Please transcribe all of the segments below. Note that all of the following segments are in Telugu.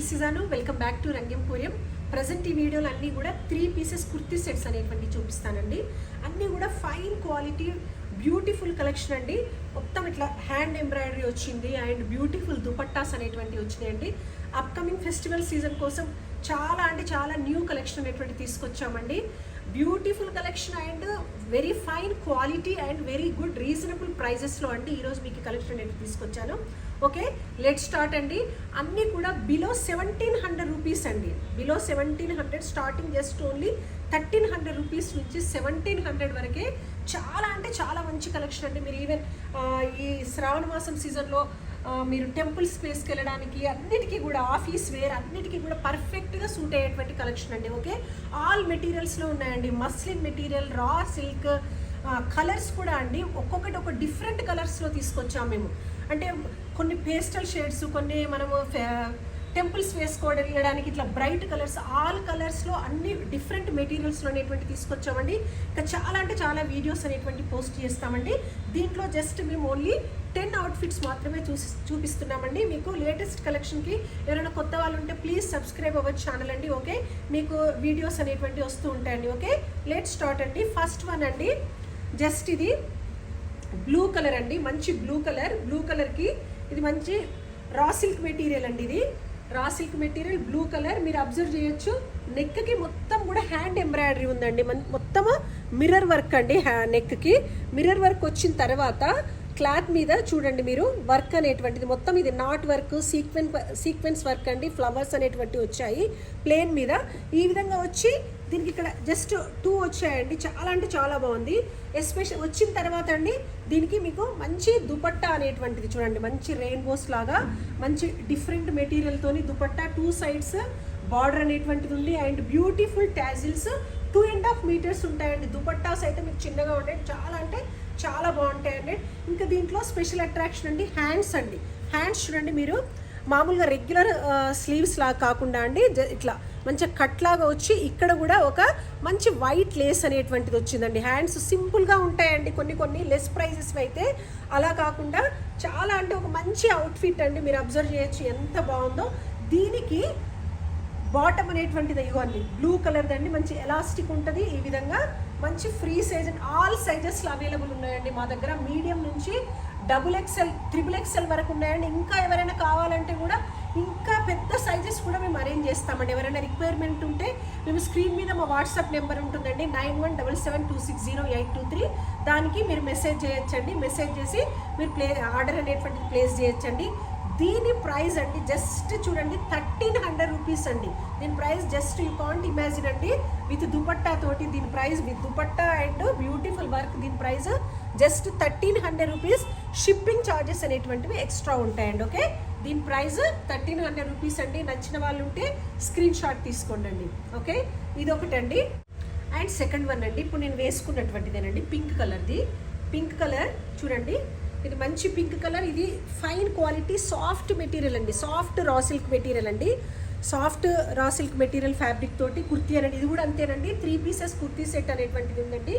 This is Anu welcome back to Rang Emporium. Present ఈ వీడియోలు అన్నీ కూడా 3 పీసెస్ కుర్తీ సెట్స్ అనేటువంటి చూపిస్తానండి. అన్నీ కూడా ఫైన్ క్వాలిటీ బ్యూటిఫుల్ కలెక్షన్ అండి. మొత్తం ఇట్లా హ్యాండ్ ఎంబ్రాయిడరీ వచ్చింది అండ్ బ్యూటిఫుల్ దుపట్టాస్ అనేటువంటివి వచ్చినాయండి. అప్కమింగ్ ఫెస్టివల్ సీజన్ కోసం చాలా అంటే చాలా న్యూ కలెక్షన్ అనేటువంటి తీసుకొచ్చామండి. Beautiful collection and very fine quality and very good reasonable ప్రైజెస్లో అండి ఈరోజు మీకు కలెక్షన్ అనేది తీసుకొచ్చాను. ఓకే, లెట్ స్టార్ట్ అండి. అన్నీ కూడా బిలో 1700 రూపీస్ అండి. Below 1700 starting just only 1300 rupees నుంచి 1700 వరకే చాలా అంటే చాలా మంచి కలెక్షన్ అండి. మీరు ఈవెన్ ఈ శ్రావణ మాసం సీజన్లో మీరు టెంపుల్ స్పేస్కి వెళ్ళడానికి అన్నిటికీ కూడా ఆఫీస్ వేర్ అన్నిటికీ కూడా పర్ఫెక్ట్గా సూట్ అయ్యేటువంటి కలెక్షన్ అండి. ఓకే, ఆల్ మెటీరియల్స్లో ఉన్నాయండి. Muslin material, raw silk, colours కూడా అండి ఒక్కొక్కటి ఒక డిఫరెంట్ కలర్స్లో తీసుకొచ్చాము మేము. అంటే కొన్ని పేస్టల్ షేడ్స్, కొన్ని మనము టెంపుల్స్ వేసుకోవడానికి ఇట్లా బ్రైట్ కలర్స్, ఆల్ కలర్స్లో అన్ని డిఫరెంట్ మెటీరియల్స్లో అనేటువంటి తీసుకొచ్చామండి. ఇంకా చాలా అంటే చాలా వీడియోస్ అనేటువంటి పోస్ట్ చేస్తామండి. దీంట్లో జస్ట్ మేము ఓన్లీ 10 అవుట్ఫిట్స్ మాత్రమే చూపిస్తున్నామండి. మీకు లేటెస్ట్ కలెక్షన్కి ఎవరైనా కొత్త వాళ్ళు ఉంటే ప్లీజ్ సబ్స్క్రైబ్ అవ్వచ్చు ఛానల్ అండి. ఓకే, మీకు వీడియోస్ అనేటువంటి వస్తూ ఉంటాయండి. ఓకే, లెట్ స్టార్ట్ అండి. ఫస్ట్ వన్ అండి, జస్ట్ ఇది బ్లూ కలర్ అండి. మంచి బ్లూ కలర్కి ఇది మంచి రా సిల్క్ మెటీరియల్ అండి. ఇది raw silk material blue colour. మీరు అబ్జర్వ్ చేయొచ్చు, నెక్కి మొత్తం కూడా హ్యాండ్ ఎంబ్రాయిడరీ ఉందండి. మొత్తము మిర్రర్ వర్క్ అండి. నెక్కి మిర్రర్ వర్క్ వచ్చిన తర్వాత క్లాత్ మీద చూడండి మీరు వర్క్ అనేటువంటిది మొత్తం ఇది నాట్ వర్క్, సీక్వెన్స్ వర్క్ అండి. ఫ్లవర్స్ అనేటువంటివి వచ్చాయి ప్లేన్ మీద. ఈ విధంగా వచ్చి దీనికి ఇక్కడ జస్ట్ 2 వచ్చాయండి. చాలా అంటే చాలా బాగుంది. ఎస్పెషల్ వచ్చిన తర్వాత అండి దీనికి మీకు మంచి దుపట్టా అనేటువంటిది చూడండి, మంచి రెయిన్బోస్ లాగా మంచి డిఫరెంట్ మెటీరియల్తోని దుపట్టా, 2 సైడ్స్ బార్డర్ అనేటువంటిది ఉంది అండ్ బ్యూటిఫుల్ టాజిల్స్ 2.5 మీటర్స్ ఉంటాయండి. దుపట్టాస్ అయితే మీకు చిన్నగా ఉంటాయి, చాలా అంటే చాలా బాగుంటాయండి. ఇంకా దీంట్లో స్పెషల్ అట్రాక్షన్ అండి హ్యాండ్స్ అండి. హ్యాండ్స్ చూడండి మీరు మామూలుగా రెగ్యులర్ స్లీవ్స్ లాగా కాకుండా అండి ఇట్లా మంచిగా కట్ లాగా వచ్చి ఇక్కడ కూడా ఒక మంచి వైట్ లేస్ అనేటువంటిది వచ్చిందండి. హ్యాండ్స్ సింపుల్గా ఉంటాయండి, కొన్ని లెస్ ప్రైజెస్ అయితే. అలా కాకుండా చాలా అంటే ఒక మంచి అవుట్ఫిట్ అండి. మీరు అబ్జర్వ్ చేయొచ్చు ఎంత బాగుందో. దీనికి బాటమ్ అనేటువంటిది ఇవ్వండి బ్లూ కలర్ దండి. మంచి ఎలాస్టిక్ ఉంటుంది. ఈ విధంగా మంచి ఫ్రీ సైజ్ అండ్ ఆల్ సైజెస్లో అవైలబుల్ ఉన్నాయండి మా దగ్గర. మీడియం నుంచి XXL, XXL వరకు ఉన్నాయండి. ఇంకా ఎవరైనా కావాలంటే కూడా ఇంకా పెద్ద సైజెస్ కూడా మేము అరేంజ్ చేస్తామండి. ఎవరైనా రిక్వైర్మెంట్ ఉంటే మేము స్క్రీన్ మీద మా వాట్సాప్ నెంబర్ ఉంటుందండి 9177260823. దానికి మీరు మెసేజ్ చేయొచ్చండి. మెసేజ్ చేసి మీరు ఆర్డర్ అనేటువంటిది ప్లేస్ చేయొచ్చండి. దీని ప్రైస్ అండి జస్ట్ చూడండి 1300 రూపీస్ అండి. దీని price just you can't imagine అండి. విత్ దుపట్టా తోటి దీని price, with dupatta and beautiful work దీని price just 1300 rupees. Shipping charges అనేటువంటివి ఎక్స్ట్రా ఉంటాయండి. ఓకే, దీని ప్రైస్ 1300 రూపీస్ అండి. నచ్చిన వాళ్ళు ఉంటే స్క్రీన్ షాట్ తీసుకోండి. ఓకే, ఇది ఒకటండి. అండ్ సెకండ్ వన్ అండి, ఇప్పుడు నేను వేసుకున్నటువంటిదేనండి పింక్ కలర్ది. పింక్ కలర్ చూడండి, ఇది మంచి పింక్ కలర్. ఇది ఫైన్ క్వాలిటీ సాఫ్ట్ మెటీరియల్ అండి. సాఫ్ట్ రా సిల్క్ మెటీరియల్ అండి. Soft raw silk material fabric తోటి కుర్తీ అనేది. ఇది కూడా అంతేనండి. 3 పీసెస్ కుర్తీ సెట్ అనేటువంటిది ఉందండి.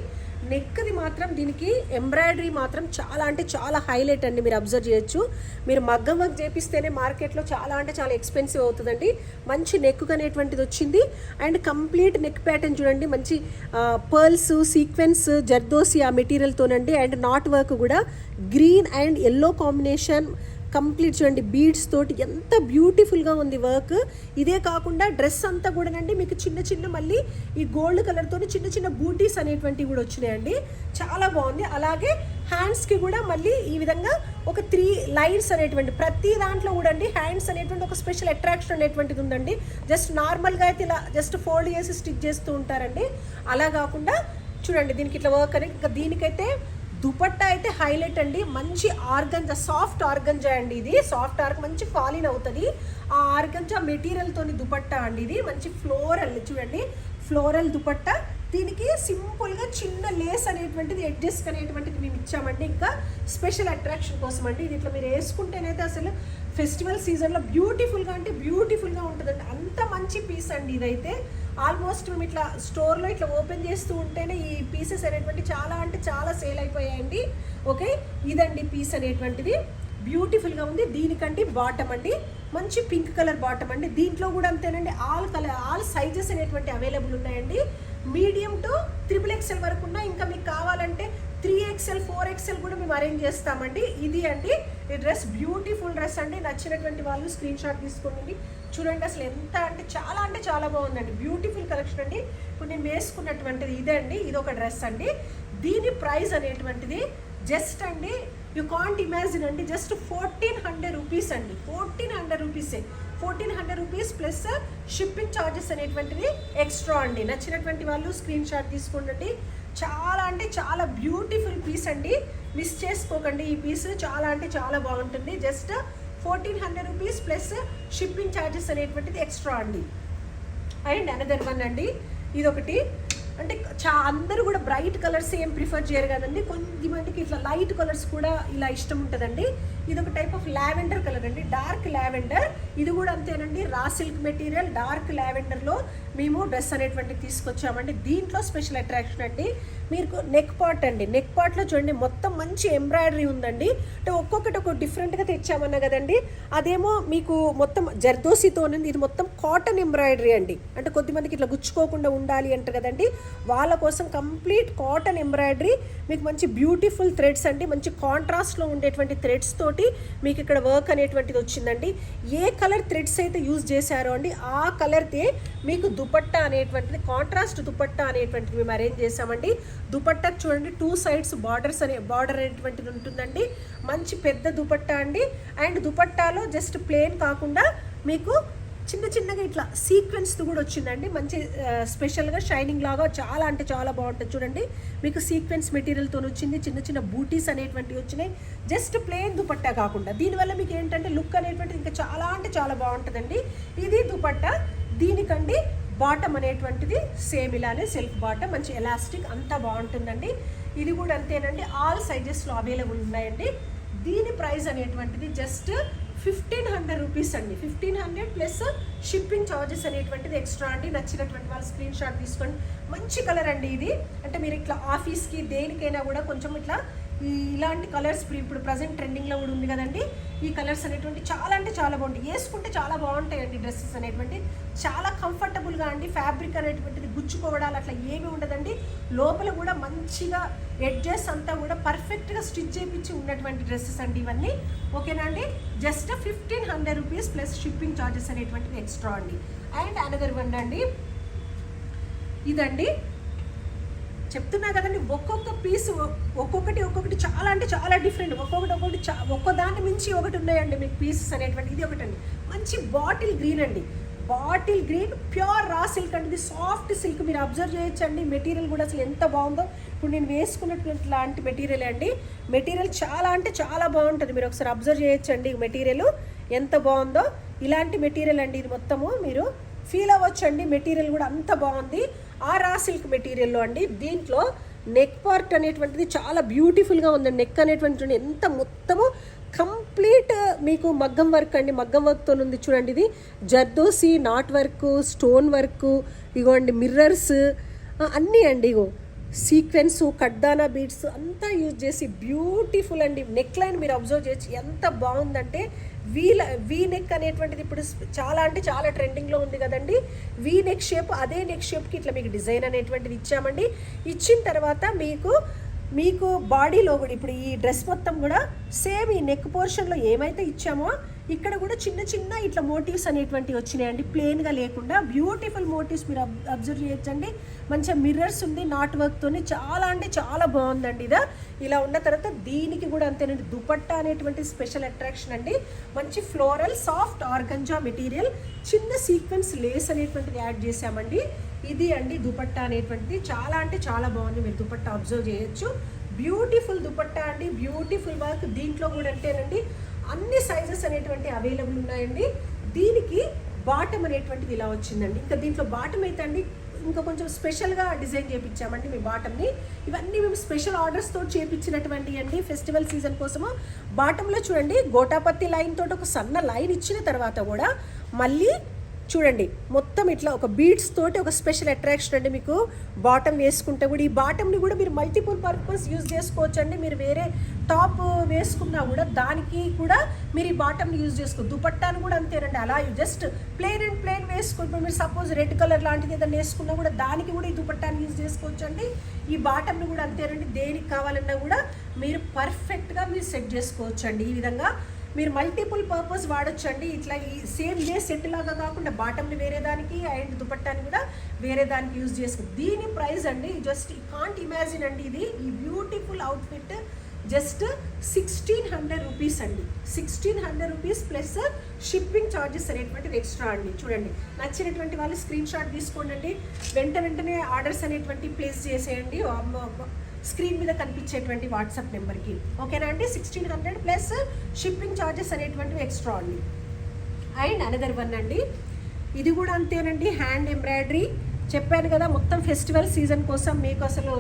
నెక్ది మాత్రం దీనికి ఎంబ్రాయిడరీ మాత్రం చాలా అంటే చాలా హైలైట్ అండి. మీరు అబ్జర్వ్ చేయొచ్చు. మీరు మగ్గం వర్క్ చేపిస్తేనే మార్కెట్లో చాలా అంటే చాలా ఎక్స్పెన్సివ్ అవుతుందండి. మంచి నెక్ అనేటువంటిది వచ్చింది అండ్ కంప్లీట్ నెక్ ప్యాటర్న్ చూడండి. మంచి పర్ల్స్, సీక్వెన్స్, జర్దోసి ఆ మెటీరియల్తోనండి. అండ్ నాట్ వర్క్ కూడా green and yellow combination complete చూడండి. బీడ్స్ తోటి ఎంత బ్యూటిఫుల్గా ఉంది వర్క్. ఇదే కాకుండా డ్రెస్ అంతా కూడానండి మీకు చిన్న మళ్ళీ ఈ గోల్డ్ కలర్తో చిన్న బూటీస్ అనేటువంటివి కూడా వచ్చినాయండి. చాలా బాగుంది. అలాగే హ్యాండ్స్కి కూడా మళ్ళీ ఈ విధంగా ఒక 3 లైన్స్ అనేటువంటి ప్రతి దాంట్లో కూడా అండి హ్యాండ్స్ అనేటువంటి ఒక స్పెషల్ అట్రాక్షన్ అనేటువంటిది ఉందండి. జస్ట్ నార్మల్గా అయితే ఇలా జస్ట్ ఫోల్డ్ చేసి స్టిచ్ చేస్తూ ఉంటారండి. అలా కాకుండా చూడండి దీనికి ఇట్లా వర్క్ అని. ఇంకా దీనికైతే దుపట్టా అయితే హైలైట్ అండి. మంచి ఆర్గంజా, సాఫ్ట్ ఆర్గంజా అండి. ఇది సాఫ్ట్ మంచి ఫాలిన్ అవుతుంది. ఆ ఆర్గంజా మెటీరియల్తోని దుపట్టా అండి. ఇది మంచి ఫ్లోరల్ చూడండి, ఫ్లోరల్ దుపట్టా. దీనికి సింపుల్గా చిన్న లేస్ అనేటువంటిది ఎడ్జెస్ అనేటువంటిది మేము ఇచ్చామండి. ఇంకా స్పెషల్ అట్రాక్షన్ కోసం అండి. ఇది ఇట్లా మీరు వేసుకుంటేనైతే అసలు ఫెస్టివల్ సీజన్లో బ్యూటిఫుల్గా అంటే బ్యూటిఫుల్గా ఉంటుందండి. అంత మంచి పీస్ అండి ఇదైతే. ఆల్మోస్ట్ మేము ఇట్లా స్టోర్లో ఇట్లా ఓపెన్ చేస్తూ ఉంటేనే ఈ పీసెస్ అనేటువంటి చాలా అంటే చాలా సేల్ అయిపోయాయండి. ఓకే, ఇదండి పీస్ అనేటువంటిది బ్యూటిఫుల్గా ఉంది. దీనికంటే బాటమ్ అండి మంచి పింక్ కలర్ బాటమ్ అండి. దీంట్లో కూడా అంతేనండి, ఆల్ సైజెస్ అనేటువంటి అవైలబుల్ ఉన్నాయండి. మీడియం టు XXL వరకు ఉన్నాయి. ఇంకా మీకు కావాలంటే 3XL 4XL కూడా మేము అరేంజ్ చేస్తామండి. ఇది అండి ఈ డ్రెస్, బ్యూటిఫుల్ డ్రెస్ అండి. నచ్చినటువంటి వాళ్ళు స్క్రీన్ షాట్ తీసుకోండి. చూడండి అసలు ఎంత అంటే చాలా బాగుందండి. బ్యూటిఫుల్ కలెక్షన్ అండి. ఇప్పుడు నేను వేసుకున్నటువంటిది ఇదే అండి, ఇది ఒక డ్రెస్ అండి. దీని ప్రైస్ అనేటువంటిది జస్ట్ అండి యూ కాంట్ ఇమాజిన్ అండి, జస్ట్ 1400 రూపీస్ అండి. 1400 రూపీసే. 1400 రూపీస్ ప్లస్ షిప్పింగ్ ఛార్జెస్ అనేటువంటిది ఎక్స్ట్రా అండి. నచ్చినటువంటి వాళ్ళు స్క్రీన్ షాట్ తీసుకోండి. చాలా అంటే చాలా బ్యూటిఫుల్ పీస్ అండి. మిస్ చేసుకోకండి, ఈ పీస్ చాలా అంటే చాలా బాగుంటుంది. Just 1400 rupees plus shipping charges అనేటువంటిది ఎక్స్ట్రా అండి. అండ్ అనదర్ వన్ అండి, ఇదొకటి అంటే అందరూ కూడా బ్రైట్ కలర్స్ ఏం ప్రిఫర్ చేయరు కదండి. కొంతమందికి ఇట్లా లైట్ కలర్స్ కూడా ఇలా ఇష్టం ఉంటుందండి. ఇది ఒక టైప్ ఆఫ్ లావెండర్ కలర్ అండి, డార్క్ లావెండర్. ఇది కూడా అంతేనండి, రా సిల్క్ మెటీరియల్ డార్క్ లావెండర్లో మేము డ్రెస్ అనేటువంటిది తీసుకొచ్చామండి. దీంట్లో స్పెషల్ అట్రాక్షన్ అండి మీకు నెక్ పార్ట్ అండి. నెక్ పార్ట్లో చూడండి మొత్తం మంచి ఎంబ్రాయిడరీ ఉందండి. అంటే ఒక్కొక్కటి ఒక డిఫరెంట్గా తెచ్చామన్నా కదండి. అదేమో మీకు మొత్తం జర్దోసితో ఉంది, ఇది మొత్తం కాటన్ ఎంబ్రాయిడరీ అండి. అంటే కొద్దిమందికి ఇట్లా గుచ్చుకోకుండా ఉండాలి అంటారు కదండి, వాళ్ళ కోసం కంప్లీట్ కాటన్ ఎంబ్రాయిడరీ. మీకు మంచి బ్యూటిఫుల్ థ్రెడ్స్ అండి, మంచి కాంట్రాస్ట్లో ఉండేటువంటి థ్రెడ్స్ తోటి మీకు ఇక్కడ వర్క్ అనేటువంటిది వచ్చిందండి. ఏ కలర్ థ్రెడ్స్ అయితే యూజ్ చేశారో అండి ఆ కలర్తే మీకు దుపట్టా అనేటువంటిది, కాంట్రాస్ట్ దుపట్టా అనేటువంటిది మేము అరేంజ్ చేసామండి. దుపట్టా చూడండి 2 సైడ్స్ బార్డర్ అనేటువంటిది ఉంటుందండి. మంచి పెద్ద దుపట్టా అండి. అండ్ దుపట్టాలో జస్ట్ ప్లెయిన్ కాకుండా మీకు చిన్నగా ఇట్లా సీక్వెన్స్ కూడా వచ్చిందండి. మంచి స్పెషల్గా షైనింగ్ లాగా చాలా అంటే చాలా బాగుంటుంది. చూడండి మీకు సీక్వెన్స్ మెటీరియల్తో వచ్చింది, చిన్న బూటీస్ అనేటువంటివి వచ్చినాయి. జస్ట్ ప్లెయిన్ దుపట్టా కాకుండా దీనివల్ల మీకు ఏంటంటే లుక్ అనేటువంటిది ఇంకా చాలా అంటే చాలా బాగుంటుందండి. ఇది దుపట్టా. దీనికండి బాటమ్ అనేటువంటిది సేమ్ ఇలానే సెల్ఫ్ బాటమ్, మంచి ఎలాస్టిక్ అంతా బాగుంటుందండి. ఇది కూడా అంతేనండి, ఆల్ సైజెస్లో అవైలబుల్ ఉన్నాయండి. దీని ప్రైస్ అనేటువంటిది జస్ట్ 1500 రూపీస్ అండి. 1500 ప్లస్ షిప్పింగ్ ఛార్జెస్ అనేటువంటిది ఎక్స్ట్రా అండి. నచ్చినటువంటి వాళ్ళు స్క్రీన్ షాట్ తీసుకోండి. మంచి కలర్ అండి ఇది. అంటే మీరు ఇట్లా ఆఫీస్కి దేనికైనా కూడా కొంచెం ఇట్లా ఇలాంటి కలర్స్ ఇప్పుడు ప్రజెంట్ ట్రెండింగ్లో కూడా ఉంది కదండి. ఈ కలర్స్ అనేటువంటి చాలా అంటే చాలా బాగుంటాయి, వేసుకుంటే చాలా బాగుంటాయండి. డ్రెస్సెస్ అనేటువంటి చాలా కంఫర్టబుల్గా అండి. ఫ్యాబ్రిక్ అనేటువంటిది గుచ్చుకోవడాలు అట్లా ఏమీ ఉండదండి. లోపల కూడా మంచిగా ఎడ్జెస్ అంతా కూడా పర్ఫెక్ట్గా స్టిచ్ చేయించి ఉన్నటువంటి డ్రెస్సెస్ అండి ఇవన్నీ. ఓకేనా అండి, just 1500 rupees plus shipping charges అనేటువంటిది ఎక్స్ట్రా అండి. అండ్ అనదర్ వన్ అండి, ఇదండి చెప్తున్నా కదండి, ఒక్కొక్క పీస్ ఒక్కొక్కటి చాలా అంటే చాలా డిఫరెంట్. ఒక్కో దాన్ని మించి ఒకటి ఉన్నాయండి మీకు పీసెస్ అనేటువంటి. ఇది ఒకటండి, మంచి బాటిల్ గ్రీన్ అండి. Bottle green pure raw silk అండి. ఇది సాఫ్ట్ సిల్క్, మీరు అబ్జర్వ్ చేయొచ్చండి. మెటీరియల్ కూడా అసలు ఎంత బాగుందో. ఇప్పుడు నేను వేసుకున్నటువంటి లాంటి మెటీరియల్ అండి. మెటీరియల్ చాలా అంటే చాలా బాగుంటుంది. మీరు ఒకసారి అబ్జర్వ్ చేయొచ్చండి మెటీరియల్ ఎంత బాగుందో. ఇలాంటి మెటీరియల్ అండి ఇది మొత్తము, మీరు ఫీల్ అవ్వచ్చండి. మెటీరియల్ కూడా అంత బాగుంది. ఆ రా సిల్క్ మెటీరియల్లో అండి. దీంట్లో నెక్ పార్ట్ అనేటువంటిది చాలా బ్యూటిఫుల్గా ఉందండి. నెక్ అనేటువంటి ఎంత మొత్తము కంప్లీట్ మీకు మగ్గం వర్క్ అండి. మగ్గం వర్క్తో ఉంది చూడండి. ఇది zardozi, not work, stone work, ఇగోండి మిర్రర్స్ అన్నీ అండి. ఇగో సీక్వెన్స్, కడ్దానా బీడ్స్ అంతా యూజ్ చేసి బ్యూటిఫుల్ అండి. నెక్ లైన్ మీరు అబ్జర్వ్ చేయొచ్చు ఎంత బాగుందంటే. వీ నెక్ అనేటువంటిది ఇప్పుడు చాలా అంటే చాలా ట్రెండింగ్లో ఉంది కదండి. వీ నెక్ షేప్, అదే నెక్ షేప్కి ఇట్లా మీకు డిజైన్ అనేటువంటిది ఇచ్చామండి. ఇచ్చిన తర్వాత మీకు బాడీలో కూడా ఇప్పుడు ఈ డ్రెస్ మొత్తం కూడా సేమ్ ఈ నెక్ పోర్షన్లో ఏమైతే ఇచ్చామో ఇక్కడ కూడా చిన్న ఇట్లా మోటివ్స్ అనేటువంటివి వచ్చినాయండి. ప్లెయిన్గా లేకుండా బ్యూటిఫుల్ మోటివ్స్ మీరు అబ్జర్వ్ చేయొచ్చండి. మంచిగా మిర్రర్స్ ఉంది, నాట్ వర్క్తోని చాలా అంటే చాలా బాగుందండి. ఇలా ఉన్న తర్వాత దీనికి కూడా అంతేనండి. దుపట్టా అనేటువంటి స్పెషల్ అట్రాక్షన్ అండి. మంచి ఫ్లోరల్ సాఫ్ట్ ఆర్గంజా మెటీరియల్, చిన్న సీక్వెన్స్ లేస్ అనేటువంటిది యాడ్ చేసామండి. ఇది అండి దుపట్టా అనేటువంటిది చాలా అంటే చాలా బాగుంది. మీరు దుపట్టా అబ్జర్వ్ చేయొచ్చు. బ్యూటిఫుల్ దుపట్టా అండి, బ్యూటిఫుల్ వర్క్. దీంట్లో కూడా అంటేనండి అన్ని సైజెస్ అనేటువంటి అవైలబుల్ ఉన్నాయండి. దీనికి బాటమ్ అనేటువంటిది ఇలా వచ్చిందండి. ఇంకా దీంట్లో బాటమ్ అయితే అండి ఇంకా కొంచెం స్పెషల్గా డిజైన్ చేయించామండి మీ బాటమ్ని. ఇవన్నీ మేము స్పెషల్ ఆర్డర్స్తో చేయించినటువంటి అండి ఫెస్టివల్ సీజన్ కోసము. బాటంలో చూడండి గోటాపత్తి లైన్ తోటి ఒక సన్న లైన్ ఇచ్చిన తర్వాత కూడా మళ్ళీ చూడండి మొత్తం ఇట్లా ఒక బీడ్స్ తోటి ఒక స్పెషల్ అట్రాక్షన్ అండి. మీకు బాటమ్ వేసుకుంటే కూడా ఈ బాటమ్ని కూడా మీరు మల్టిపుల్ పర్పస్ యూజ్ చేసుకోవచ్చు అండి. మీరు వేరే టాప్ వేసుకున్నా కూడా దానికి కూడా మీరు ఈ బాటమ్ని యూజ్ చేసుకోవచ్చు. దుపట్టాను కూడా అంతేనండి, అలా జస్ట్ ప్లెయిన్ అండ్ ప్లెయిన్ వేసుకుంటే మీరు సపోజ్ రెడ్ కలర్ లాంటిది ఏదైనా వేసుకున్నా కూడా దానికి కూడా ఈ దుపట్టాన్ని యూజ్ చేసుకోవచ్చు అండి. ఈ బాటమ్ని కూడా అంతేనండి, దేనికి కావాలన్నా కూడా మీరు పర్ఫెక్ట్గా మీరు సెట్ చేసుకోవచ్చు అండి. ఈ విధంగా మీరు మల్టిపుల్ పర్పస్ వాడచ్చు అండి. ఇట్లా ఈ సేమ్ ఇదే సెట్ లాగా కాకుండా బాటమ్ని వేరే దానికి అండ్ దుపట్టాన్ని కూడా వేరే దానికి యూజ్ చేసుకోవచ్చు. దీని ప్రైస్ అండి జస్ట్ యూ కాంట్ ఇమాజిన్ అండి. ఇది ఈ బ్యూటిఫుల్ అవుట్ఫిట్ జస్ట్ 1600 రూపీస్ అండి. 1600 రూపీస్ ప్లస్ షిప్పింగ్ ఛార్జెస్ అనేటువంటిది ఎక్స్ట్రా అండి. చూడండి, నచ్చినటువంటి వాళ్ళు స్క్రీన్ షాట్ తీసుకోండి, వెంటనే ఆర్డర్స్ అనేటువంటి ప్లేస్ చేసేయండి స్క్రీన్ మీద కనిపించేటువంటి వాట్సాప్ నెంబర్కి. ఓకేనా అండి? 1600 ప్లస్ షిప్పింగ్ ఛార్జెస్ అనేటువంటివి ఎక్స్ట్రా అండి. అండ్ అనదర్ వన్ అండి, ఇది కూడా అంతేనండి, హ్యాండ్ ఎంబ్రాయిడరీ. చెప్పాను కదా, మొత్తం ఫెస్టివల్ సీజన్ కోసం మీకు అసలు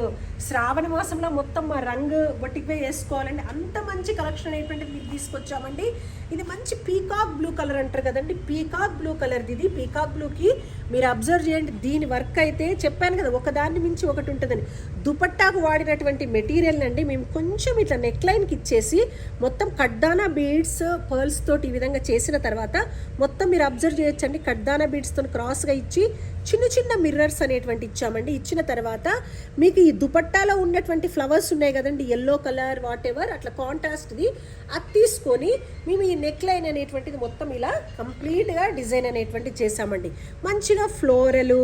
శ్రావణ మాసంలో మొత్తం రంగు బొట్టిపై వేసుకోవాలండి, అంత మంచి కలెక్షన్ అనేటువంటిది మీకు తీసుకొచ్చామండి. ఇది మంచి పీకాక్ బ్లూ కలర్ అంటారు కదండి, పీకాక్ బ్లూ కలర్ది. ఇది పీకాక్ బ్లూకి మీరు అబ్జర్వ్ చేయండి, దీని వర్క్ అయితే చెప్పాను కదా ఒకదాన్ని మించి ఒకటి ఉంటుందని. దుపట్టాకు వాడినటువంటి మెటీరియల్ అండి మేము కొంచెం ఇట్లా నెక్ లైన్కి ఇచ్చేసి మొత్తం కడ్దానా బీడ్స్ పర్ల్స్ తోటి ఈ విధంగా చేసిన తర్వాత మొత్తం మీరు అబ్జర్వ్ చేయొచ్చండి, కడ్దానా బీడ్స్తో క్రాస్గా ఇచ్చి చిన్న చిన్న మిర్రర్స్ అనేటువంటి ఇచ్చామండి. ఇచ్చిన తర్వాత మీకు ఈ దుపట్టాలో ఉన్నటువంటి ఫ్లవర్స్ ఉన్నాయి కదండి, ఎల్లో కలర్ వాట్ ఎవర్ అట్లా కాంట్రాస్ట్ది, అది తీసుకొని మేము ఈ నెక్ లైన్ అనేటువంటిది మొత్తం ఇలా కంప్లీట్గా డిజైన్ అనేటువంటిది చేసామండి. మంచిగా ఫ్లోరలు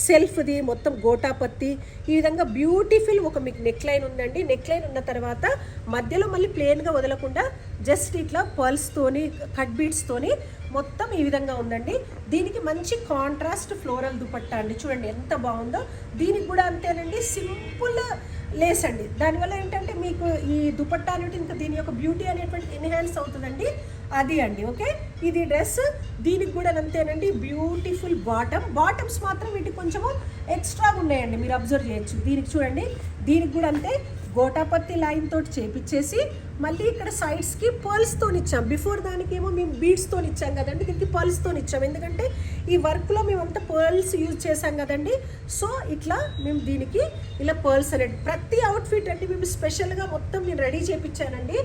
సెల్ఫ్ది మొత్తం గోటాపత్తి ఈ విధంగా బ్యూటిఫుల్ ఒక మీకు నెక్ లైన్ ఉందండి. నెక్ లైన్ ఉన్న తర్వాత మధ్యలో మళ్ళీ ప్లెయిన్గా వదలకుండా జస్ట్ ఇట్లా పర్ల్స్తోని కట్ బీడ్స్తోని మొత్తం ఈ విధంగా ఉందండి. దీనికి మంచి కాంట్రాస్ట్ ఫ్లోరల్ దుపట్టా అండి, చూడండి ఎంత బాగుందో. దీనికి కూడా అంతేనండి, సింపుల్ లేస్ అండి. దానివల్ల ఏంటంటే మీకు ఈ దుపట్టా అనేది ఇంకా దీని యొక్క బ్యూటీ అనేటువంటి ఎన్హాన్స్ అవుతుందండి, అది అండి. ఓకే, ఇది డ్రెస్. దీనికి కూడా అంతేనండి, బ్యూటిఫుల్ బాటమ్స్ మాత్రం వీటికి కొంచెము ఎక్స్ట్రాగా ఉన్నాయండి, మీరు అబ్జర్వ్ చేయొచ్చు. దీనికి చూడండి, దీనికి కూడా అంతే గోటాపత్తి లైన్ తోటి చేపించేసి మళ్ళీ ఇక్కడ సైడ్స్కి పర్ల్స్తో ఇచ్చాం. బిఫోర్ దానికేమో మేము బీడ్స్తో ఇచ్చాం కదండి, దీనికి పర్ల్స్తో ఇచ్చాం, ఎందుకంటే ఈ వర్క్లో మేము అంతా పర్ల్స్ యూజ్ చేసాం కదండి. సో ఇట్లా మేము దీనికి ఇలా పర్ల్స్ అనేది ప్రతి అవుట్ఫిట్ అండి మేము స్పెషల్గా మొత్తం నేను రెడీ చేయించానండి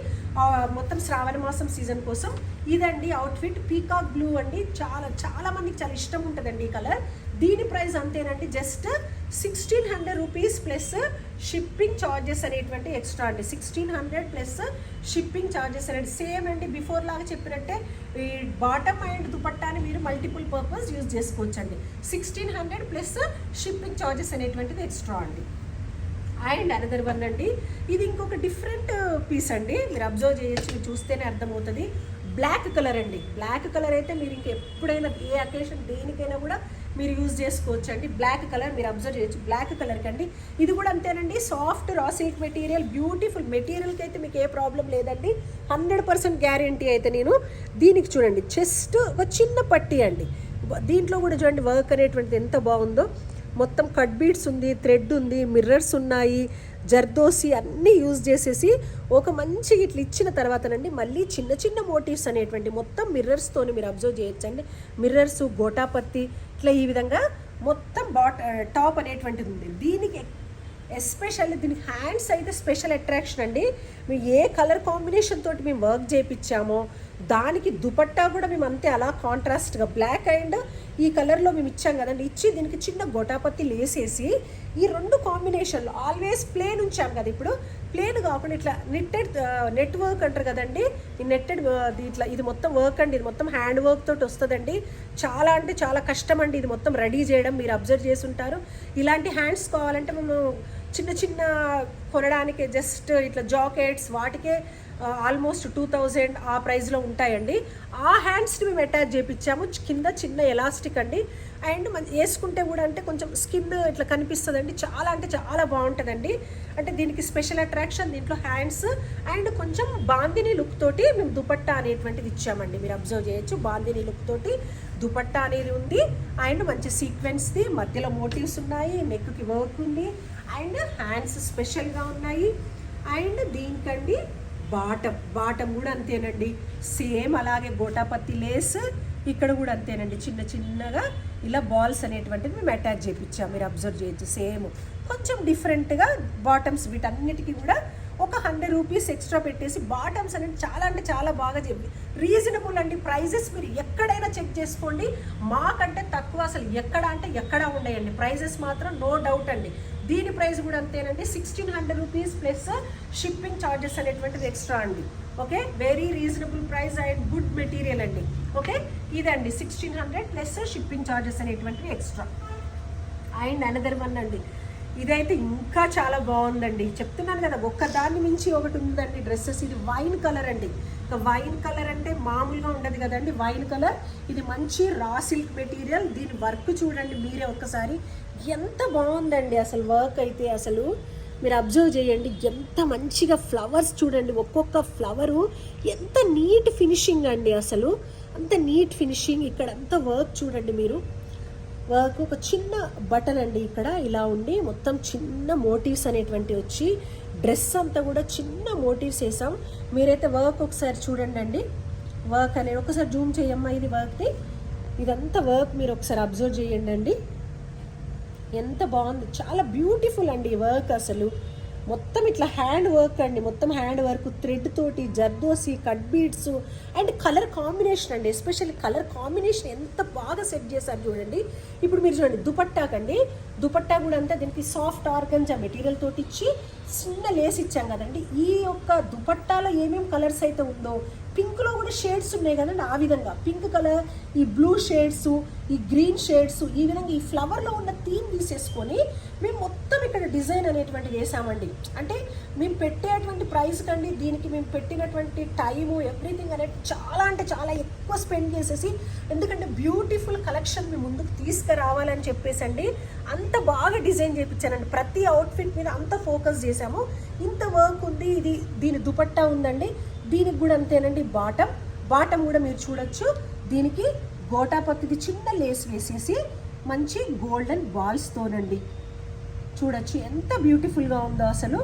మొత్తం శ్రావణ మాసం సీజన్ కోసం. ఇదండి అవుట్ఫిట్, పీకాక్ బ్లూ అండి, చాలా చాలా మందికి చాలా ఇష్టం ఉంటుందండి ఈ కలర్. దీని ప్రైస్ అంతేనండి, just 1600 rupees plus shipping charges అనేటువంటి ఎక్స్ట్రా అండి. 1600 ప్లస్ షిప్పింగ్ ఛార్జెస్ అనేది సేమ్ అండి, బిఫోర్ లాగా చెప్పినట్టే ఈ బాటమ్ అండ్ దుపట్టాని మీరు మల్టిపుల్ పర్పస్ యూజ్ చేసుకోవచ్చు అండి. 1600 ప్లస్ షిప్పింగ్ ఛార్జెస్ అనేటువంటిది ఎక్స్ట్రా అండి. అండ్ అనదర్ వన్ అండి, ఇది ఇంకొక డిఫరెంట్ పీస్ అండి, మీరు అబ్జర్వ్ చేయొచ్చు, మీరు చూస్తేనే అర్థమవుతుంది. బ్లాక్ కలర్ అండి, బ్లాక్ కలర్ అయితే మీరు ఇంకెప్పుడైనా ఏ అకేషన్ దేనికైనా కూడా మీరు యూజ్ చేసుకోవచ్చు అండి. బ్లాక్ కలర్ మీరు అబ్జర్వ్ చేయొచ్చు, బ్లాక్ కలర్ కండి. ఇది కూడా అంతేనండి, soft raw silk material, beautiful మెటీరియల్కి అయితే మీకు ఏ ప్రాబ్లం లేదండి, 100% గ్యారంటీ అయితే నేను. దీనికి చూడండి చెస్ట్ ఒక చిన్న పట్టీ అండి, దీంట్లో కూడా చూడండి వర్క్ అనేటువంటిది ఎంత బాగుందో. మొత్తం కట్ బీడ్స్ ఉంది, థ్రెడ్ ఉంది, మిర్రర్స్ ఉన్నాయి, జర్దోసి అన్నీ యూజ్ చేసేసి ఒక మంచి ఇట్లా ఇచ్చిన తర్వాతనండి మళ్ళీ చిన్న చిన్న మోటివ్స్ అనేటువంటి మొత్తం మిర్రర్స్తోని మీరు అబ్జర్వ్ చేయొచ్చండి. మిర్రర్స్, గోటాపత్తి ఇట్లా ఈ విధంగా మొత్తం టాప్ అనేటువంటిది ఉంది. దీనికి ఎస్పెషల్లీ దీనికి హ్యాండ్స్ అయితే స్పెషల్ అట్రాక్షన్ అండి. మేము ఏ కలర్ కాంబినేషన్ తోటి మేము వర్క్ చేయించామో దానికి దుపట్టా కూడా మేము అంతే అలా కాంట్రాస్ట్గా బ్లాక్ అండ్ ఈ కలర్లో మేము ఇచ్చాం కదండి. ఇచ్చి దీనికి చిన్న గొటాపత్తి లేసేసి ఈ రెండు కాంబినేషన్లో ఆల్వేస్ ప్లేన్ ఉంచాం కదా, ఇప్పుడు ప్లేన్ కాకుండా ఇట్లా నెట్ వర్క్ అంటారు కదండి, ఈ నెట్టెడ్ ఇట్లా ఇది మొత్తం వర్క్ అండి, ఇది మొత్తం హ్యాండ్ వర్క్ తోటి వస్తుందండి. చాలా అంటే చాలా కష్టం అండి ఇది మొత్తం రెడీ చేయడం, మీరు అబ్జర్వ్ చేసి ఉంటారు. ఇలాంటి హ్యాండ్స్ కావాలంటే మేము చిన్న చిన్న కొనడానికి జస్ట్ ఇట్లా జాకెట్స్ వాటికే ఆల్మోస్ట్ 2000 ఆ ప్రైస్లో ఉంటాయండి. ఆ హ్యాండ్స్ని మేము అటాచ్ చేయించాము, కింద చిన్న ఎలాస్టిక్ అండి. అండ్ వేసుకుంటే కూడా అంటే కొంచెం స్కిన్ ఇట్లా కనిపిస్తుందండి, చాలా అంటే చాలా బాగుంటుందండి. అంటే దీనికి స్పెషల్ అట్రాక్షన్ దీంట్లో హ్యాండ్స్ అండ్ కొంచెం బాందిని లుక్ తోటి మేము దుపట్టా అనేటువంటిది ఇచ్చామండి, మీరు అబ్జర్వ్ చేయొచ్చు. బాందిని లుక్ తోటి దుపట్టా అనేది ఉంది అండ్ మంచి సీక్వెన్స్ది, మధ్యలో మోటివ్స్ ఉన్నాయి, నెక్కి వర్క్ ఉంది అండ్ హ్యాండ్స్ స్పెషల్గా ఉన్నాయి. అండ్ దీనికండి బాటమ్ కూడా అంతేనండి, సేమ్ అలాగే గోటాపత్తి లేస్ ఇక్కడ కూడా అంతేనండి, చిన్న చిన్నగా ఇలా బాల్స్ అనేటువంటివి మేము అటాచ్ చేయించాం. మీరు అబ్జర్వ్ చేయొచ్చు, సేమ్ కొంచెం డిఫరెంట్గా బాటమ్స్ వీటన్నిటికీ కూడా ఒక 100 రూపీస్ ఎక్స్ట్రా పెట్టేసి బాటమ్స్ అనేది చాలా అంటే చాలా బాగా చెప్పి రీజనబుల్ అండి. ప్రైజెస్ మీరు ఎక్కడైనా చెక్ చేసుకోండి, మాకంటే తక్కువ అసలు ఎక్కడ అంటే ఎక్కడా ఉన్నాయండి. ప్రైజెస్ మాత్రం నో డౌట్ అండి. దీని ప్రైస్ కూడా అంతేనండి, 1600 రూపీస్ ప్లస్ షిప్పింగ్ ఛార్జెస్ అనేటువంటిది ఎక్స్ట్రా అండి. Okay, very reasonable price and good material అండి. ఓకే, ఇదండి 1600 ప్లస్ షిప్పింగ్ ఛార్జెస్ అనేటువంటివి ఎక్స్ట్రా. అండ్ అనదర్ వన్ అండి, ఇదైతే ఇంకా చాలా బాగుందండి. చెప్తున్నాను కదా, ఒక్కదాన్ని మించి ఒకటి ఉందండి డ్రెస్సెస్. ఇది వైన్ కలర్ అండి. ఇక వైన్ కలర్ అంటే మామూలుగా ఉండదు కదండి, వైన్ కలర్. ఇది మంచి రా సిల్క్ మెటీరియల్. దీని వర్క్ చూడండి మీరే ఒక్కసారి, ఎంత బాగుందండి అసలు. వర్క్ అయితే అసలు మీరు అబ్జర్వ్ చేయండి, ఎంత మంచిగా ఫ్లవర్స్ చూడండి, ఒక్కొక్క ఫ్లవరు ఎంత నీట్ ఫినిషింగ్ అండి అసలు, అంత నీట్ ఫినిషింగ్. ఇక్కడ అంతా వర్క్ చూడండి మీరు, వర్క్ ఒక చిన్న బటన్ అండి ఇక్కడ ఇలా ఉండి మొత్తం చిన్న మోటివ్స్ అనేటువంటి వచ్చి డ్రెస్ అంతా కూడా చిన్న మోటివ్స్ వేసాం. మీరైతే వర్క్ ఒకసారి చూడండి అండి, వర్క్ అనేది ఒకసారి జూమ్ చేయమ్మా. ఇది వర్క్ని, ఇదంతా వర్క్ మీరు ఒకసారి అబ్జర్వ్ చేయండి అండి, ఎంత బాగుంది, చాలా బ్యూటిఫుల్ అండి ఈ వర్క్ అసలు. మొత్తం ఇట్లా హ్యాండ్ వర్క్ అండి, మొత్తం హ్యాండ్ వర్క్, థ్రెడ్ తోటి zardozi, cut beads and colour combination అండి. ఎస్పెషల్లీ కలర్ కాంబినేషన్ ఎంత బాగా సెట్ చేశారు చూడండి. ఇప్పుడు మీరు చూడండి దుపట్టాకండి, దుపట్టా కూడా అంతా దీనికి సాఫ్ట్ ఆర్గంజా మెటీరియల్ తోటి ఇచ్చి చిన్న లేస్ ఇచ్చాం కదండి. ఈ యొక్క దుపట్టాలో ఏమేమి కలర్స్ అయితే ఉందో, పింక్లో కూడా షేడ్స్ ఉన్నాయి కదండి, ఆ విధంగా పింక్ కలర్, ఈ బ్లూ షేడ్స్, ఈ గ్రీన్ షేడ్స్, ఈ విధంగా ఈ ఫ్లవర్లో ఉన్న థీమ్ తీసేసుకొని మేము మొత్తం ఇక్కడ డిజైన్ అనేటువంటిది వేసామండి. అంటే మేము పెట్టేటువంటి ప్రైస్ కండి దీనికి మేము పెట్టినటువంటి టైము ఎవ్రీథింగ్ అనేది చాలా అంటే చాలా ఎక్కువ స్పెండ్ చేసేసి, ఎందుకంటే బ్యూటిఫుల్ కలెక్షన్ మీ ముందుకు తీసుకురావాలని చెప్పేసి అండి అంత బాగా డిజైన్ చేయించానండి. ప్రతి అవుట్ఫిట్ మీద అంత ఫోకస్ చేసాము. ఇంత వర్క్ ఉంది. ఇది దీని దుపట్టా ఉందండి, దీనికి కూడా అంతేనండి. బాటమ్ కూడా మీరు చూడొచ్చు, దీనికి గోటాపత్తికి చిన్న లేస్ వేసేసి మంచి గోల్డెన్ బాల్స్తోనండి చూడొచ్చు ఎంత బ్యూటిఫుల్గా ఉందో అసలు.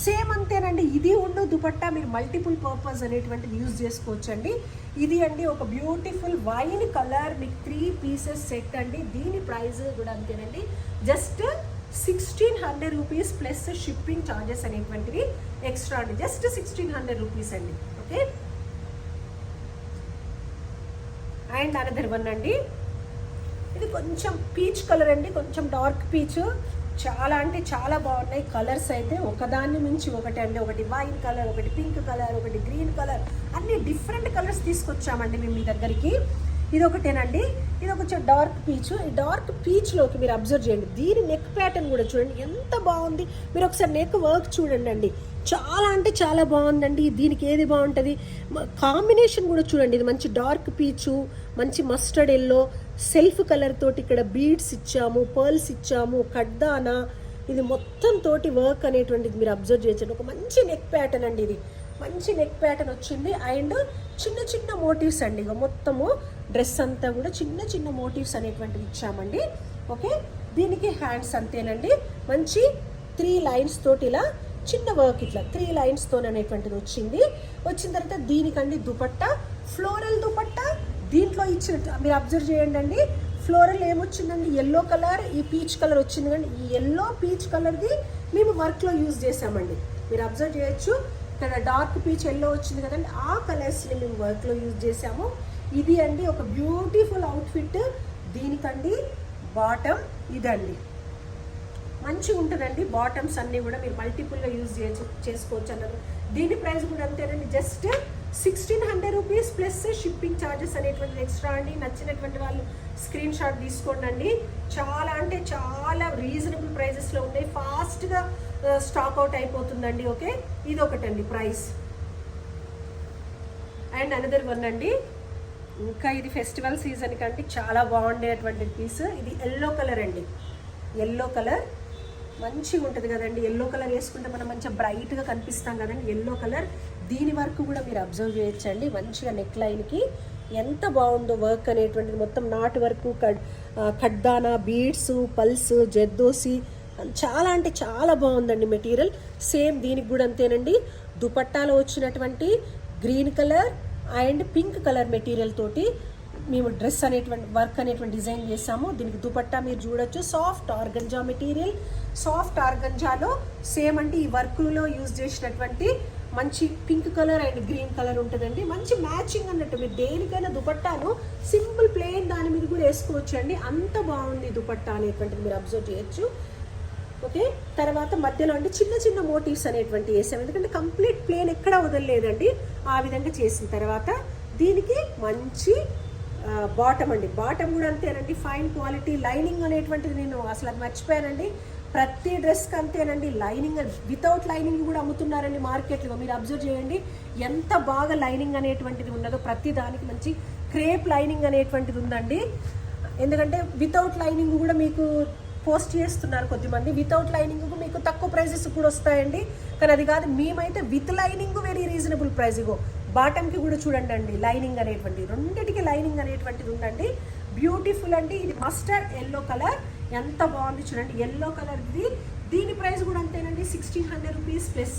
సేమ్ అంతేనండి, ఇది ఉండు దుపట్టా మీరు మల్టిపుల్ పర్పస్ అనేటువంటిది యూజ్ చేసుకోవచ్చండి. ఇది అండి ఒక బ్యూటిఫుల్ వైన్ కలర్ మీకు 3 పీసెస్ సెట్ అండి. దీని ప్రైస్ కూడా అంతేనండి, just 1600 rupees plus shipping charges అనేటువంటివి ఎక్స్ట్రా అండి. జస్ట్ 1600 రూపీస్ అండి. ఓకే, అండ్ అనదర్ వన్ అండి, ఇది కొంచెం పీచ్ కలర్ అండి, కొంచెం డార్క్ పీచ్. చాలా అంటే చాలా బాగున్నాయి కలర్స్ అయితే, ఒకదాన్ని మించి ఒకటి అండి. ఒకటి వైన్ కలర్, ఒకటి పింక్ కలర్, ఒకటి గ్రీన్ కలర్, అన్ని డిఫరెంట్ కలర్స్ తీసుకొచ్చామండి మేము మీ దగ్గరికి. ఇది ఒకటేనండి, ఇది ఒక డార్క్ పీచ్. ఈ డార్క్ పీచ్లోకి మీరు అబ్జర్వ్ చేయండి, దీని నెక్ ప్యాటర్న్ కూడా చూడండి ఎంత బాగుంది. మీరు ఒకసారి నెక్ వర్క్ చూడండి అండి, చాలా అంటే చాలా బాగుందండి. దీనికి ఏది బాగుంటుంది, కాంబినేషన్ కూడా చూడండి. ఇది మంచి డార్క్ పీచు, మంచి మస్టర్డ్ ఎల్లో, సెల్ఫ్ కలర్ తోటి ఇక్కడ బీడ్స్ ఇచ్చాము, పర్ల్స్ ఇచ్చాము, కడ్దానా, ఇది మొత్తం తోటి వర్క్ అనేటువంటిది మీరు అబ్జర్వ్ చేయొచ్చు. ఒక మంచి నెక్ ప్యాటర్న్ అండి, ఇది మంచి నెక్ ప్యాటర్న్ వచ్చింది. అండ్ చిన్న చిన్న మోటివ్స్ అండి, ఇక మొత్తము డ్రెస్ అంతా కూడా చిన్న చిన్న మోటివ్స్ అనేటువంటివి ఇచ్చామండి. ఓకే, దీనికి హ్యాండ్స్ అంతేనండి, మంచి 3 లైన్స్ తోటి ఇలా చిన్న వర్క్, ఇట్లా 3 లైన్స్తో అనేటువంటిది వచ్చింది. వచ్చిన తర్వాత దీనికండి దుపట్టా, ఫ్లోరల్ దుపట్టా. దీంట్లో ఇచ్చిన మీరు అబ్జర్వ్ చేయండి అండి, ఫ్లోరల్ ఏమొచ్చిందండి, ఎల్లో కలర్, ఈ పీచ్ కలర్ వచ్చింది. కానీ ఈ ఎల్లో పీచ్ కలర్ది మేము వర్క్లో యూజ్ చేసామండి. మీరు అబ్జర్వ్ చేయొచ్చు, ఇక్కడ డార్క్ పీచ్ ఎల్లో వచ్చింది కదండి, ఆ కలర్స్ని మేము వర్క్లో యూజ్ చేసాము. ఇది అండి ఒక బ్యూటిఫుల్ అవుట్ఫిట్. దీనికండి బాటమ్ ఇదండి, మంచిగా ఉంటుందండి. బాటమ్స్ అన్నీ కూడా మీరు మల్టిపుల్గా యూజ్ చేసుకోవచ్చు అన్నారు. దీని ప్రైస్ కూడా అంతేనండి, just 1600 rupees plus shipping charges అనేటువంటిది ఎక్స్ట్రా అండి. నచ్చినటువంటి వాళ్ళు స్క్రీన్ షాట్ తీసుకోండి అండి. చాలా అంటే చాలా రీజనబుల్ ప్రైజెస్లో ఉన్నాయి, ఫాస్ట్గా స్టాక్ అవుట్ అయిపోతుందండి. ఓకే, ఇది ఒకటండి ప్రైస్. అండ్ అనదర్ వన్ అండి, ఇంకా ఇది ఫెస్టివల్ సీజన్ కంటే చాలా బాగుండేటువంటి పీస్. ఇది ఎల్లో కలర్ అండి, ఎల్లో కలర్ మంచిగా ఉంటుంది కదండి. ఎల్లో కలర్ వేసుకుంటే మనం మంచిగా బ్రైట్గా కనిపిస్తాం కదండి, ఎల్లో కలర్. దీని వర్క్ కూడా మీరు అబ్జర్వ్ చేయొచ్చండి, మంచిగా నెక్ లైన్కి ఎంత బాగుందో వర్క్ అనేటువంటిది. మొత్తం నాట్ వర్క్, కడ్దానా, బీడ్స్, పల్స్, జర్దోసి, చాలా అంటే చాలా బాగుందండి మెటీరియల్. సేమ్ దీనికి కూడా అంతేనండి, దుపట్టాలో వచ్చినటువంటి green colour and pink colour material తోటి మేము డ్రెస్ అనేటువంటి వర్క్ అనేటువంటి డిజైన్ చేసాము. దీనికి దుపట్టా మీరు చూడొచ్చు, సాఫ్ట్ ఆర్గంజా మెటీరియల్. సాఫ్ట్ ఆర్గంజాలో సేమ్ అంటే ఈ వర్క్లో యూజ్ చేసినటువంటి మంచి pink colour and green colour ఉంటుందండి. మంచి మ్యాచింగ్ అన్నట్టు, మీరు దేనికైనా దుపట్టాను సింపుల్ ప్లెయిన్ దాని మీద కూడా వేసుకోవచ్చు అండి. అంత బాగుంది దుపట్టా అనేటువంటిది మీరు అబ్జర్వ్ చేయొచ్చు. ఓకే, తర్వాత మధ్యలో అంటే చిన్న చిన్న మోటివ్స్ అనేటువంటి వేసాం, ఎందుకంటే కంప్లీట్ ప్లేన్ ఎక్కడా వదలలేదండి. ఆ విధంగా చేసిన తర్వాత దీనికి మంచి బాటమ్ అండి. బాటమ్ కూడా అంతేనండి, ఫైన్ క్వాలిటీ. లైనింగ్ అనేటువంటిది నేను అసలు అది మర్చిపోయానండి. ప్రతి డ్రెస్కి అంతేనండి, లైనింగ్ వితౌట్ లైనింగ్ కూడా అమ్ముతున్నారండి మార్కెట్లో. మీరు అబ్జర్వ్ చేయండి ఎంత బాగా లైనింగ్ అనేటువంటిది ఉన్నదో. ప్రతి దానికి మంచి క్రేప్ లైనింగ్ అనేటువంటిది ఉందండి. ఎందుకంటే వితౌట్ లైనింగ్ కూడా మీకు పోస్ట్ చేస్తున్నారు కొద్దిమంది. వితౌట్ లైనింగ్ మీకు తక్కువ ప్రైజెస్ కూడా వస్తాయండి, కానీ అది కాదు. మేమైతే with lining very reasonable price. ఇగో బాటమ్కి కూడా చూడండి అండి, లైనింగ్ అనేటువంటి రెండింటికి లైనింగ్ అనేటువంటిది ఉందండి. బ్యూటిఫుల్ అండి. ఇది మస్టర్డ్ ఎల్లో కలర్, ఎంత బాగుంది చూడండి, ఎల్లో కలర్ ఇది. దీని ప్రైస్ కూడా అంతేనండి, 1600 రూపీస్ ప్లస్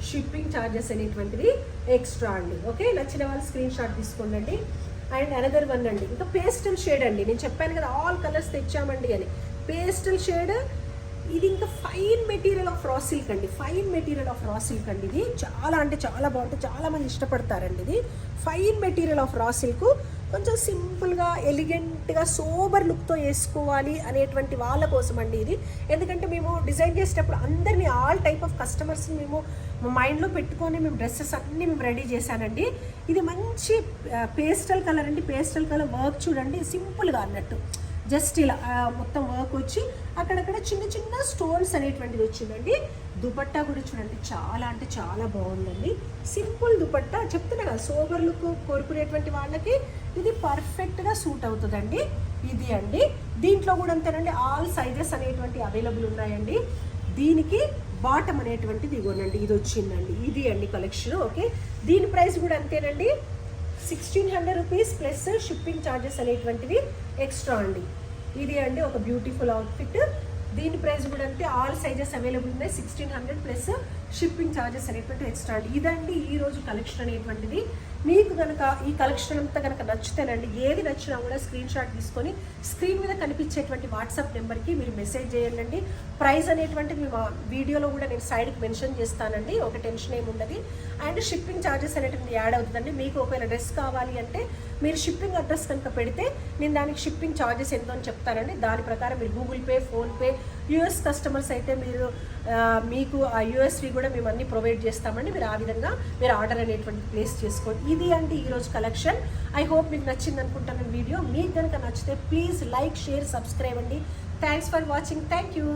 షిప్పింగ్ ఛార్జెస్ అనేటువంటిది ఎక్స్ట్రా అండి. ఓకే, నచ్చిన వాళ్ళు స్క్రీన్ షాట్ తీసుకోండి. అండ్ అనదర్ వన్ అండి, ఇంకా పేస్టల్ షేడ్ అండి. నేను చెప్పాను కదా ఆల్ కలర్స్ తెచ్చామండి అని. పేస్టల్ షేడ్ ఇది ఇంకా fine material of raw silk అండి. Fine material of raw silk అండి. ఇది చాలా అంటే చాలా బాగుంటుంది, చాలామంది ఇష్టపడతారండి. ఇది fine material of raw silk. కొంచెం సింపుల్గా ఎలిగెంట్గా సోబర్ లుక్తో వేసుకోవాలి అనేటువంటి వాళ్ళ కోసం అండి ఇది. ఎందుకంటే మేము డిజైన్ చేసేటప్పుడు అందరినీ ఆల్ టైప్ ఆఫ్ కస్టమర్స్ని మేము మైండ్లో పెట్టుకొని మేము డ్రెస్సెస్ అన్నీ మేము రెడీ చేశానండి. ఇది మంచి పేస్టల్ కలర్ అండి. పేస్టల్ కలర్ వర్క్ చూడండి, సింపుల్గా అన్నట్టు జస్ట్ ఇలా మొత్తం వర్క్ వచ్చి అక్కడక్కడ చిన్న చిన్న స్టోన్స్ అనేటువంటిది వచ్చిందండి. దుపట్టా కూడా చూడండి చాలా అంటే చాలా బాగుందండి. సింపుల్ దుపట్టా, చెప్తున్నా కదా సోబర్ లుక్ కోరుకునేటువంటి వాళ్ళకి ఇది పర్ఫెక్ట్గా సూట్ అవుతుందండి. ఇది అండి, దీంట్లో కూడా అంతేనండి, ఆల్ సైజెస్ అనేటువంటి అవైలబుల్ ఉన్నాయండి. దీనికి బాటమ్ అనేటువంటిది ఇగోనండి, ఇది వచ్చిందండి. ఇది అండి కలెక్షన్. ఓకే, దీని ప్రైస్ కూడా అంతేనండి, 1600 రూపీస్ ప్లస్ షిప్పింగ్ ఛార్జెస్ అనేటువంటివి ఎక్స్ట్రా అండి. ఇది అండి ఒక బ్యూటిఫుల్ అవుట్ఫిట్. దీని ప్రైస్ కూడా అంటే ఆల్ సైజెస్ అవైలబుల్ ఉన్నాయి, 1600 ప్లస్ షిప్పింగ్ ఛార్జెస్ అనేటువంటి ఎక్స్ట్రా అండి. ఇదండి ఈరోజు కలెక్షన్ అనేటువంటిది. మీకు కనుక ఈ కలెక్షన్ అంతా కనుక నచ్చితేనండి, ఏది నచ్చినా కూడా స్క్రీన్ షాట్ తీసుకొని స్క్రీన్ మీద కనిపించేటువంటి వాట్సాప్ నెంబర్కి మీరు మెసేజ్ చేయండి. ప్రైస్ అనేటువంటిది మేము వీడియోలో కూడా నేను సైడ్కి మెన్షన్ చేస్తానండి, ఒక టెన్షన్ ఏమి ఉండదు. అండ్ షిప్పింగ్ ఛార్జెస్ అనేటువంటి యాడ్ అవుతుందండి. మీకు ఒకవేళ డ్రెస్ కావాలి అంటే మీరు షిప్పింగ్ అడ్రస్ కనుక పెడితే నేను దానికి షిప్పింగ్ ఛార్జెస్ ఎంతో అని చెప్తానండి. దాని ప్రకారం మీరు Google pay, PhonePe, US customers అయితే మీరు మీకు ఆ యూఎస్వి కూడా మేము అన్ని ప్రొవైడ్ చేస్తామండి. మీరు ఆ విధంగా మీరు ఆర్డర్ అనేటువంటి ప్లేస్ చేసుకోండి. ఇది అండి ఈరోజు కలెక్షన్. ఐ హోప్ మీకు నచ్చింది అనుకుంటాను వీడియో. మీకు కనుక నచ్చితే ప్లీజ్ లైక్, షేర్, సబ్స్క్రైబ్ అండి. Thanks for watching. Thank you.